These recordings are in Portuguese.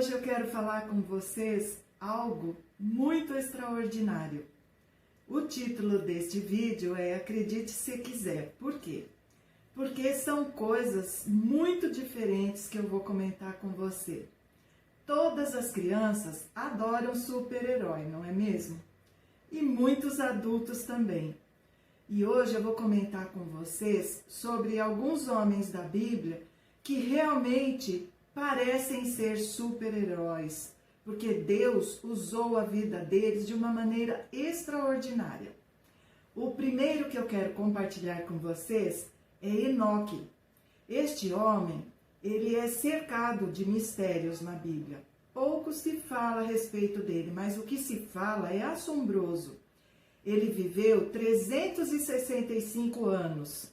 Hoje eu quero falar com vocês algo muito extraordinário. O título deste vídeo é Acredite se quiser. Por quê? Porque são coisas muito diferentes que eu vou comentar com você. Todas as crianças adoram super-herói, não é mesmo? E muitos adultos também. E hoje eu vou comentar com vocês sobre alguns homens da Bíblia que realmente parecem ser super-heróis, porque Deus usou a vida deles de uma maneira extraordinária. O primeiro que eu quero compartilhar com vocês é Enoque. Este homem, ele é cercado de mistérios na Bíblia. Pouco se fala a respeito dele, mas o que se fala é assombroso. Ele viveu 365 anos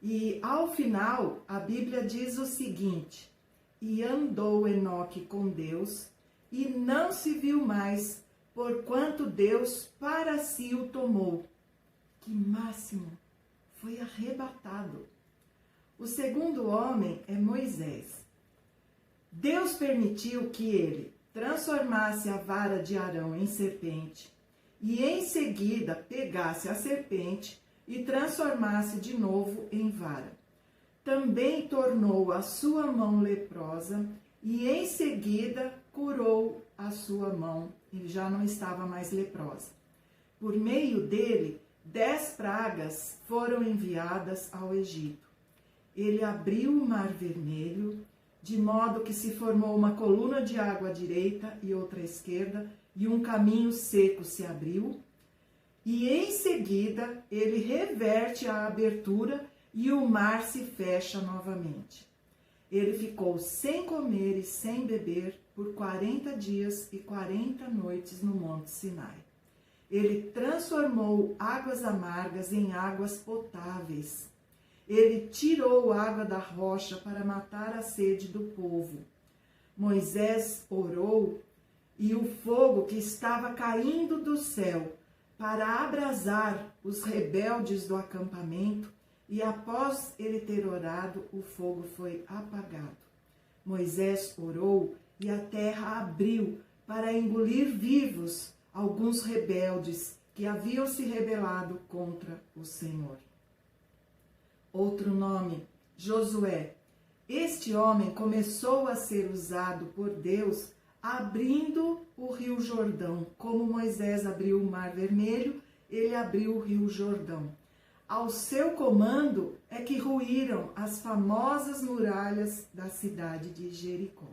e, ao final, a Bíblia diz o seguinte: e andou Enoque com Deus, e não se viu mais, porquanto Deus para si o tomou. Que máximo! Foi arrebatado. O segundo homem é Moisés. Deus permitiu que ele transformasse a vara de Arão em serpente, e em seguida pegasse a serpente e transformasse de novo em vara. Também tornou a sua mão leprosa e em seguida curou a sua mão e já não estava mais leprosa. Por meio dele, 10 pragas foram enviadas ao Egito. Ele abriu o Mar Vermelho, de modo que se formou uma coluna de água à direita e outra à esquerda, e um caminho seco se abriu. E em seguida, ele reverte a abertura e o mar se fecha novamente. Ele ficou sem comer e sem beber por 40 dias e 40 noites no Monte Sinai. Ele transformou águas amargas em águas potáveis. Ele tirou água da rocha para matar a sede do povo. Moisés orou e o fogo que estava caindo do céu para abrasar os rebeldes do acampamento, e após ele ter orado, o fogo foi apagado. Moisés orou e a terra abriu para engolir vivos alguns rebeldes que haviam se rebelado contra o Senhor. Outro nome, Josué. Este homem começou a ser usado por Deus abrindo o Rio Jordão. Como Moisés abriu o Mar Vermelho, ele abriu o Rio Jordão. Ao seu comando é que ruíram as famosas muralhas da cidade de Jericó.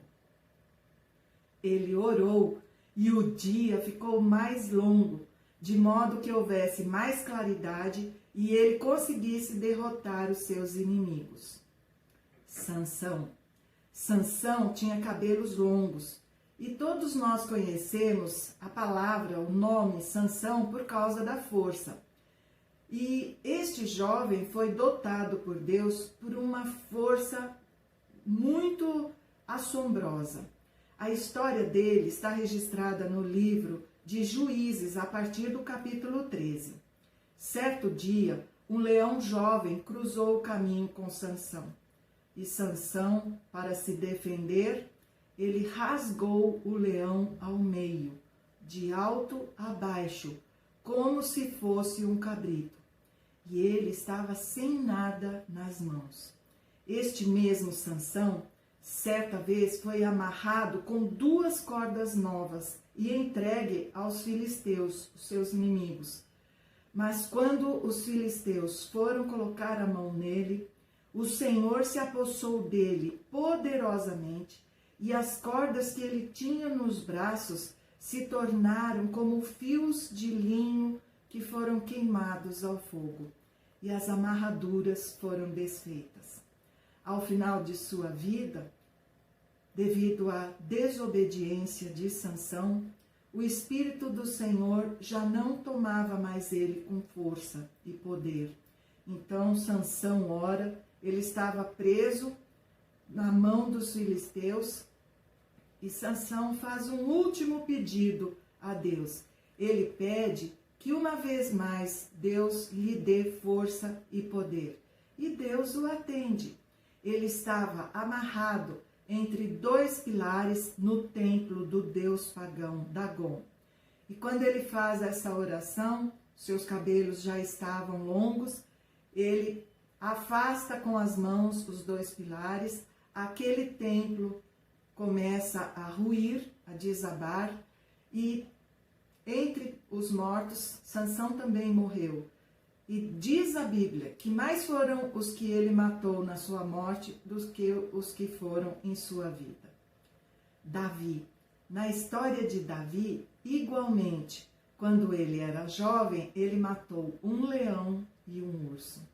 Ele orou e o dia ficou mais longo, de modo que houvesse mais claridade e ele conseguisse derrotar os seus inimigos. Sansão. Sansão tinha cabelos longos e todos nós conhecemos a palavra, o nome Sansão por causa da força. E este jovem foi dotado por Deus por uma força muito assombrosa. A história dele está registrada no livro de Juízes, a partir do capítulo 13. Certo dia, um leão jovem cruzou o caminho com Sansão. E Sansão, para se defender, ele rasgou o leão ao meio, de alto a baixo, como se fosse um cabrito. E ele estava sem nada nas mãos. Este mesmo Sansão, certa vez, foi amarrado com 2 cordas novas e entregue aos filisteus, os seus inimigos. Mas quando os filisteus foram colocar a mão nele, o Senhor se apossou dele poderosamente, e as cordas que ele tinha nos braços se tornaram como fios de linho que foram queimados ao fogo, e as amarraduras foram desfeitas. Ao final de sua vida, devido à desobediência de Sansão, o Espírito do Senhor já não tomava mais ele com força e poder. Então Sansão ora, ele estava preso na mão dos filisteus, e Sansão faz um último pedido a Deus. Ele pede que uma vez mais Deus lhe dê força e poder. E Deus o atende. Ele estava amarrado entre dois pilares no templo do deus pagão Dagon. E quando ele faz essa oração, seus cabelos já estavam longos, ele afasta com as mãos os dois pilares, aquele templo começa a ruir, a desabar, e entre os mortos, Sansão também morreu. E diz a Bíblia que mais foram os que ele matou na sua morte do que os que foram em sua vida. Davi. Na história de Davi, igualmente, quando ele era jovem, ele matou um leão e um urso.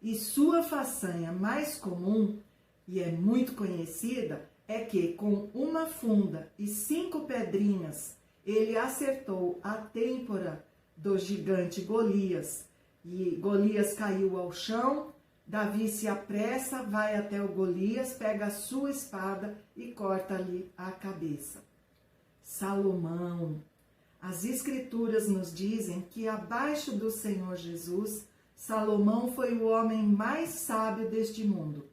E sua façanha mais comum, e é muito conhecida, é que com uma funda e 5 pedrinhas, ele acertou a têmpora do gigante Golias. E Golias caiu ao chão, Davi se apressa, vai até o Golias, pega a sua espada e corta-lhe a cabeça. Salomão. As Escrituras nos dizem que abaixo do Senhor Jesus, Salomão foi o homem mais sábio deste mundo.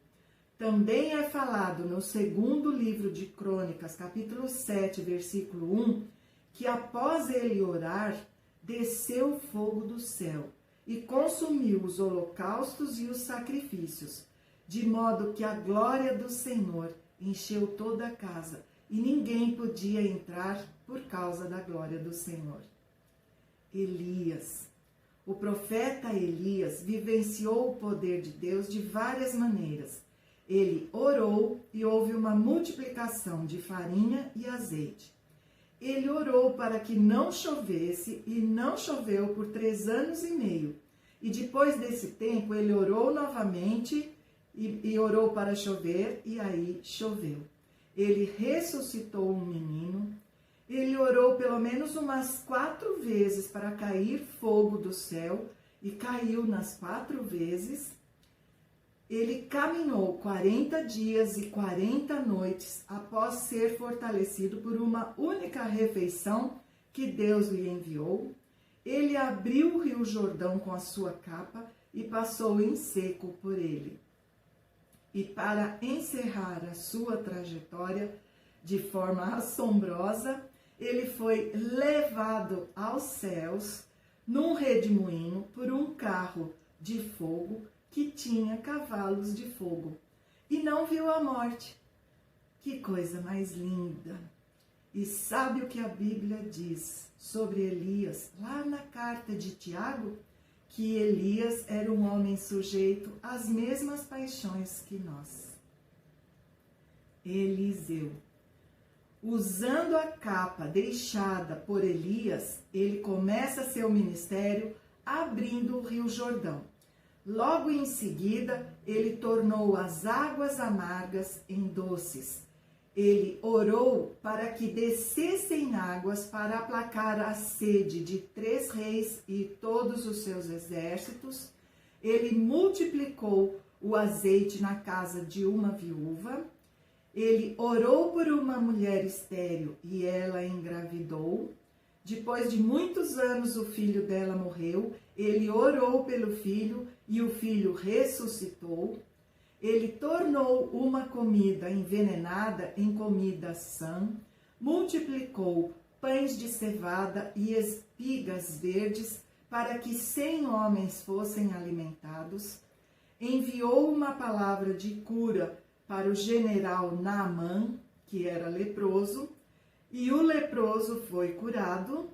Também é falado no 2º livro de Crônicas, capítulo 7, versículo 1, que após ele orar, desceu fogo do céu e consumiu os holocaustos e os sacrifícios, de modo que a glória do Senhor encheu toda a casa e ninguém podia entrar por causa da glória do Senhor. Elias. O profeta Elias vivenciou o poder de Deus de várias maneiras. Ele orou e houve uma multiplicação de farinha e azeite. Ele orou para que não chovesse e não choveu por 3 anos e meio. E depois desse tempo ele orou novamente e orou para chover e aí choveu. Ele ressuscitou um menino. Ele orou pelo menos umas 4 vezes para cair fogo do céu e caiu nas 4 vezes. Ele caminhou 40 dias e 40 noites após ser fortalecido por uma única refeição que Deus lhe enviou. Ele abriu o rio Jordão com a sua capa e passou em seco por ele. E para encerrar a sua trajetória de forma assombrosa, ele foi levado aos céus num redemoinho por um carro de fogo que tinha cavalos de fogo e não viu a morte. Que coisa mais linda! E sabe o que a Bíblia diz sobre Elias, lá na carta de Tiago? Que Elias era um homem sujeito às mesmas paixões que nós. Eliseu. Usando a capa deixada por Elias, ele começa seu ministério abrindo o rio Jordão. Logo em seguida, ele tornou as águas amargas em doces. Ele orou para que descessem águas para aplacar a sede de 3 reis e todos os seus exércitos. Ele multiplicou o azeite na casa de uma viúva. Ele orou por uma mulher estéril e ela engravidou. Depois de muitos anos, o filho dela morreu. Ele orou pelo filho e o filho ressuscitou. Ele tornou uma comida envenenada em comida sã, multiplicou pães de cevada e espigas verdes para que 100 homens fossem alimentados. Enviou uma palavra de cura para o general Naamã, que era leproso, e o leproso foi curado.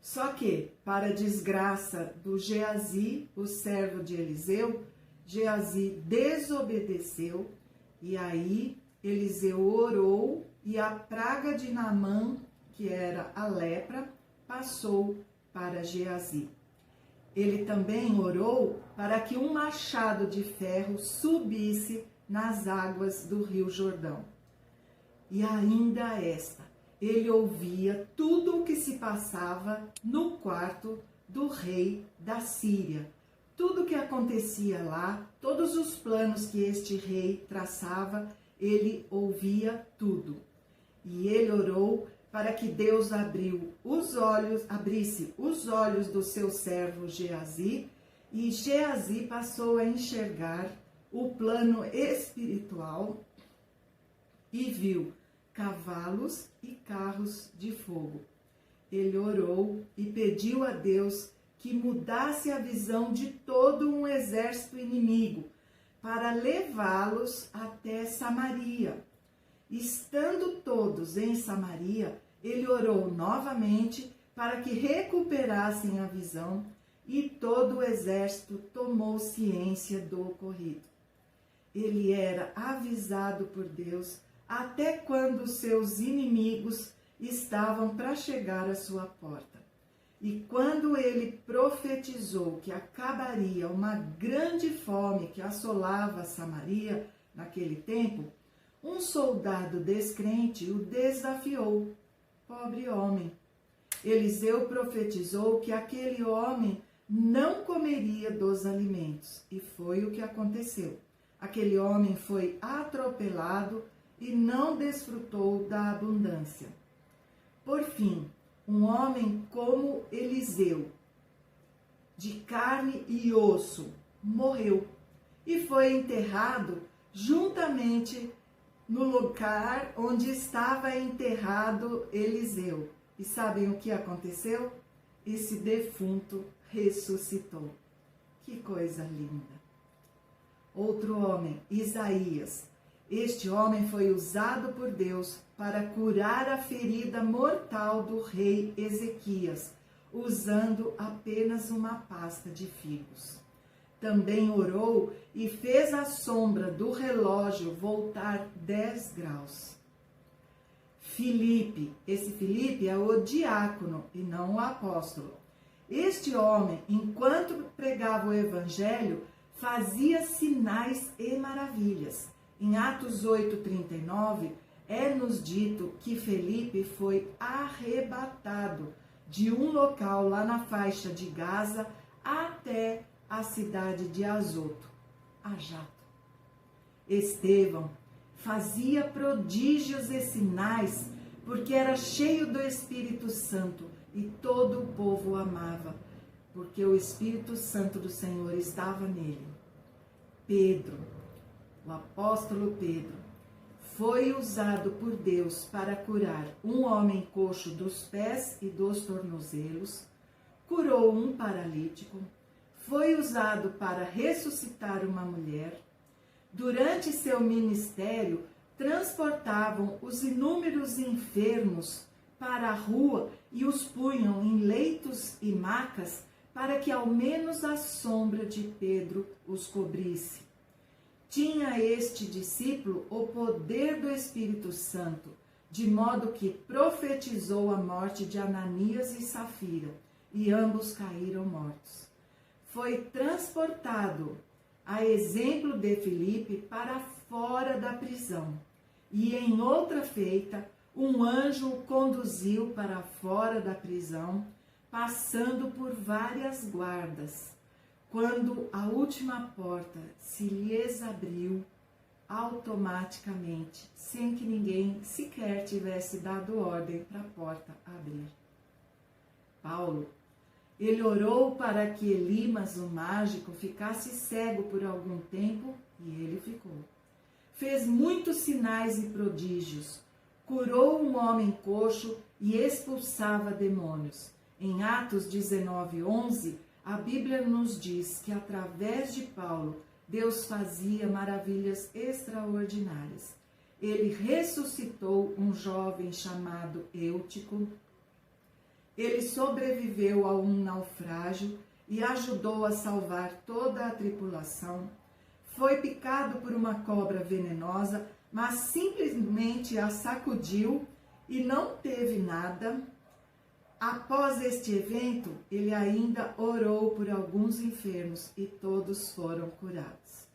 Só que, para a desgraça do Geazi, o servo de Eliseu, Geazi desobedeceu e aí Eliseu orou e a praga de Naamã, que era a lepra, passou para Geazi. Ele também orou para que um machado de ferro subisse nas águas do rio Jordão. E ainda ele ouvia tudo o que se passava no quarto do rei da Síria. Tudo o que acontecia lá, todos os planos que este rei traçava, ele ouvia tudo. E ele orou para que Deus abrisse os olhos do seu servo Geazi, e Geazi passou a enxergar o plano espiritual e viu cavalos e carros de fogo. Ele orou e pediu a Deus que mudasse a visão de todo um exército inimigo para levá-los até Samaria. Estando todos em Samaria, ele orou novamente para que recuperassem a visão, e todo o exército tomou ciência do ocorrido. Ele era avisado por Deus até quando seus inimigos estavam para chegar à sua porta. E quando ele profetizou que acabaria uma grande fome que assolava Samaria naquele tempo, um soldado descrente o desafiou. Pobre homem! Eliseu profetizou que aquele homem não comeria dos alimentos, e foi o que aconteceu. Aquele homem foi atropelado e não desfrutou da abundância. Por fim, um homem como Eliseu, de carne e osso, morreu e foi enterrado juntamente no lugar onde estava enterrado Eliseu. E sabem o que aconteceu? Esse defunto ressuscitou. Que coisa linda! Outro homem, Isaías. Este homem foi usado por Deus para curar a ferida mortal do rei Ezequias, usando apenas uma pasta de figos. Também orou e fez a sombra do relógio voltar 10 graus. Filipe, esse Filipe é o diácono e não o apóstolo. Este homem, enquanto pregava o evangelho, fazia sinais e maravilhas. Em Atos 8:39, é-nos dito que Filipe foi arrebatado de um local lá na faixa de Gaza até a cidade de Azoto, a jato. Estevão fazia prodígios e sinais porque era cheio do Espírito Santo e todo o povo o amava, porque o Espírito Santo do Senhor estava nele. Pedro, o apóstolo Pedro, foi usado por Deus para curar um homem coxo dos pés e dos tornozelos, curou um paralítico, foi usado para ressuscitar uma mulher. Durante seu ministério, transportavam os inúmeros enfermos para a rua e os punham em leitos e macas para que ao menos a sombra de Pedro os cobrisse. Tinha este discípulo o poder do Espírito Santo, de modo que profetizou a morte de Ananias e Safira, e ambos caíram mortos. Foi transportado, a exemplo de Filipe, para fora da prisão, e em outra feita, um anjo o conduziu para fora da prisão, passando por várias guardas. Quando a última porta se lhes abriu, automaticamente, sem que ninguém sequer tivesse dado ordem para a porta abrir. Paulo, ele orou para que Elimas, o mágico, ficasse cego por algum tempo, e ele ficou. Fez muitos sinais e prodígios, curou um homem coxo e expulsava demônios. Em Atos 19:11, a Bíblia nos diz que através de Paulo, Deus fazia maravilhas extraordinárias. Ele ressuscitou um jovem chamado Eutico. Ele sobreviveu a um naufrágio e ajudou a salvar toda a tripulação. Foi picado por uma cobra venenosa, mas simplesmente a sacudiu e não teve nada. Após este evento, ele ainda orou por alguns enfermos e todos foram curados.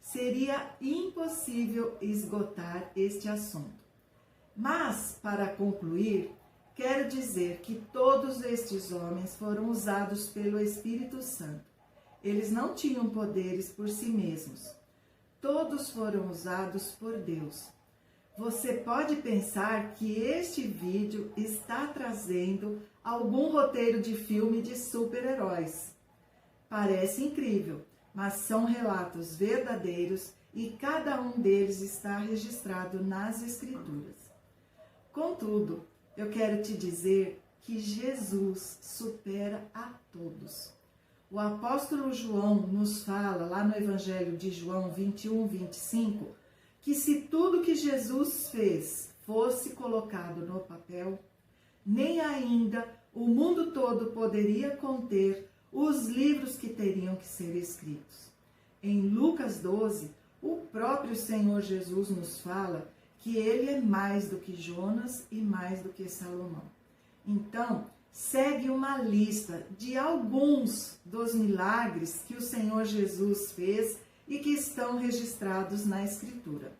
Seria impossível esgotar este assunto. Mas, para concluir, quero dizer que todos estes homens foram usados pelo Espírito Santo. Eles não tinham poderes por si mesmos. Todos foram usados por Deus. Você pode pensar que este vídeo está trazendo algum roteiro de filme de super-heróis. Parece incrível, mas são relatos verdadeiros e cada um deles está registrado nas Escrituras. Contudo, eu quero te dizer que Jesus supera a todos. O apóstolo João nos fala, lá no Evangelho de João 21, 25, que se tudo que Jesus fez fosse colocado no papel, nem ainda o mundo todo poderia conter os livros que teriam que ser escritos. Em Lucas 12, o próprio Senhor Jesus nos fala que ele é mais do que Jonas e mais do que Salomão. Então, segue uma lista de alguns dos milagres que o Senhor Jesus fez e que estão registrados na Escritura.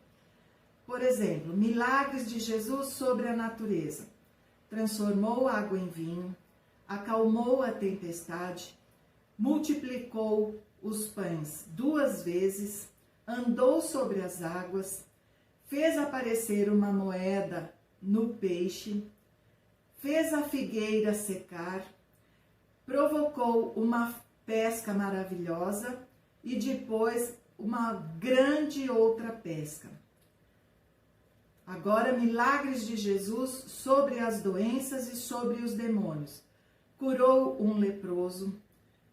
Por exemplo, milagres de Jesus sobre a natureza. Transformou água em vinho, acalmou a tempestade, multiplicou os pães 2 vezes, andou sobre as águas, fez aparecer uma moeda no peixe, fez a figueira secar, provocou uma pesca maravilhosa e depois uma grande outra pesca. Agora, milagres de Jesus sobre as doenças e sobre os demônios. Curou um leproso,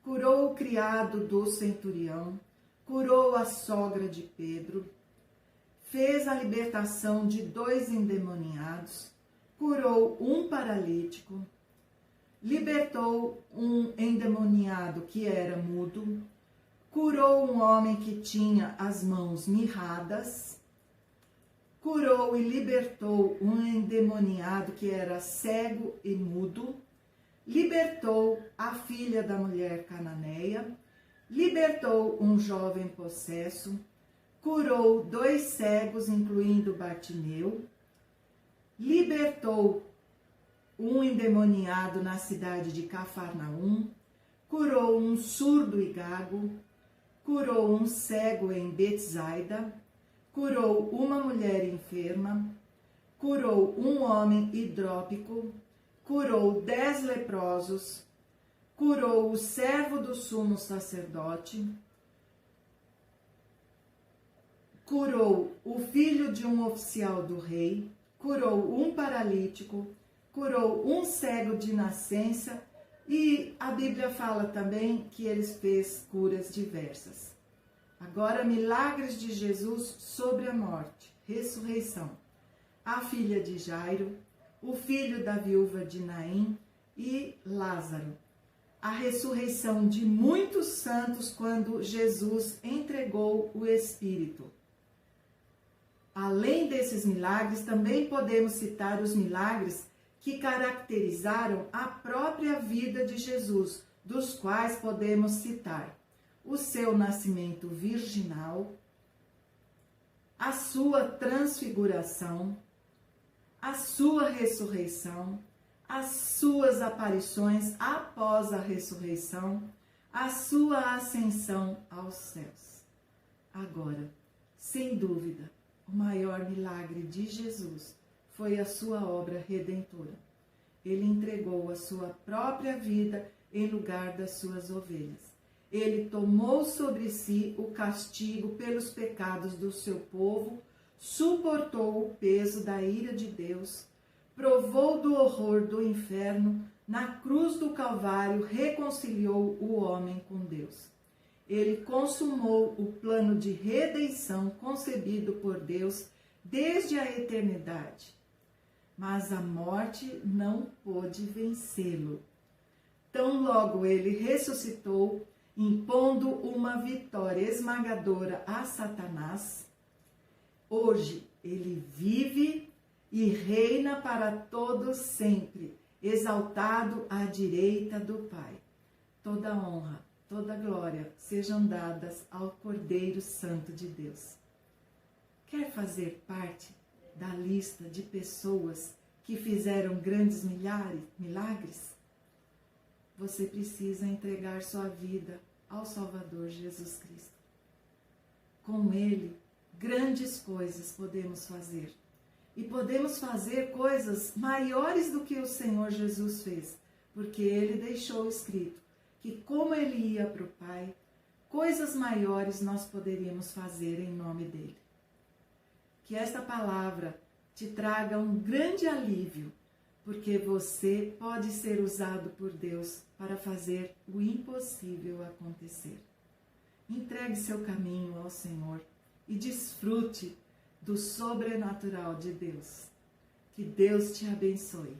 curou o criado do centurião, curou a sogra de Pedro, fez a libertação de 2 endemoniados, curou um paralítico, libertou um endemoniado que era mudo, curou um homem que tinha as mãos mirradas, curou e libertou um endemoniado que era cego e mudo, libertou a filha da mulher cananeia, libertou um jovem possesso, curou 2 cegos, incluindo Bartimeu, libertou um endemoniado na cidade de Cafarnaum, curou um surdo e gago, curou um cego em Betsaida, curou uma mulher enferma, curou um homem hidrópico, curou 10 leprosos, curou o servo do sumo sacerdote, curou o filho de um oficial do rei, curou um paralítico, curou um cego de nascença e a Bíblia fala também que ele fez curas diversas. Agora, milagres de Jesus sobre a morte, ressurreição. A filha de Jairo, o filho da viúva de Naim e Lázaro. A ressurreição de muitos santos quando Jesus entregou o Espírito. Além desses milagres, também podemos citar os milagres que caracterizaram a própria vida de Jesus, dos quais podemos citar o seu nascimento virginal, a sua transfiguração, a sua ressurreição, as suas aparições após a ressurreição, a sua ascensão aos céus. Agora, sem dúvida, o maior milagre de Jesus foi a sua obra redentora. Ele entregou a sua própria vida em lugar das suas ovelhas. Ele tomou sobre si o castigo pelos pecados do seu povo, suportou o peso da ira de Deus, provou do horror do inferno, na cruz do Calvário reconciliou o homem com Deus. Ele consumou o plano de redenção concebido por Deus desde a eternidade. Mas a morte não pôde vencê-lo. Tão logo ele ressuscitou, impondo uma vitória esmagadora a Satanás, hoje ele vive e reina para todos sempre, exaltado à direita do Pai. Toda honra, toda glória sejam dadas ao Cordeiro Santo de Deus. Quer fazer parte da lista de pessoas que fizeram grandes milagres? Você precisa entregar sua vida ao Salvador Jesus Cristo. Com Ele, grandes coisas podemos fazer. E podemos fazer coisas maiores do que o Senhor Jesus fez, porque Ele deixou escrito que como Ele ia para o Pai, coisas maiores nós poderíamos fazer em nome dele. Que esta palavra te traga um grande alívio, porque você pode ser usado por Deus para fazer o impossível acontecer. Entregue seu caminho ao Senhor e desfrute do sobrenatural de Deus. Que Deus te abençoe.